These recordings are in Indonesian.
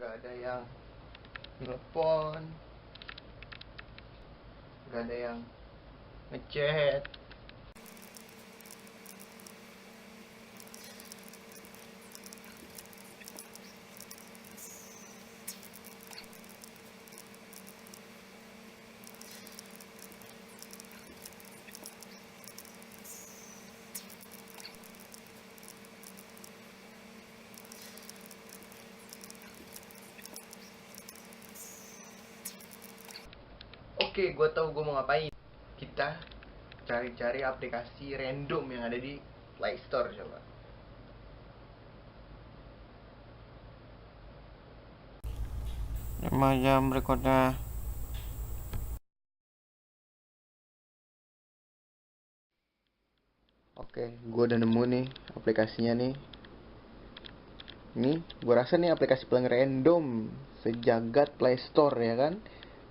Gak ada yang telepon, gak ada yang ngechat. Oke, gue tau gue mau ngapain. Kita cari-cari aplikasi random yang ada di Play Store coba. Lima jam berikutnya. Oke, gue udah nemu nih aplikasinya nih. Ini gue rasa nih aplikasi paling random sejagat Play Store ya kan.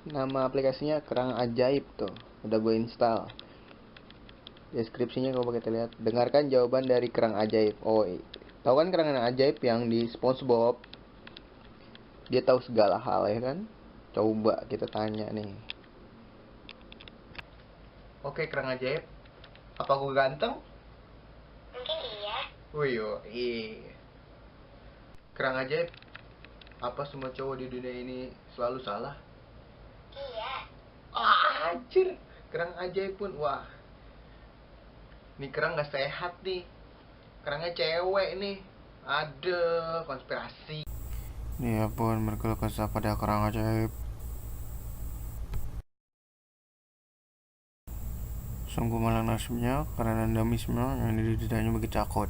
Nama aplikasinya Kerang Ajaib tuh. Udah gue install. Deskripsinya kalau kita lihat, dengarkan jawaban dari Kerang Ajaib. Oh, tahu kan Kerang Ajaib yang di SpongeBob? Dia tahu segala hal ya kan? Coba kita tanya nih. Oke, Kerang Ajaib. Apa gue ganteng? Mungkin iya. Wih, Kerang Ajaib. Apa semua cowok di dunia ini selalu salah? Iya. Anjir, Kerang Ajaib pun. Wah, nih kerang gak sehat nih. Kerangnya cewek nih. Ada konspirasi. Dia pun berkeluh kesah pada Kerang Ajaib. Sungguh malang nasibnya karena damisme yang dididik begitu akut.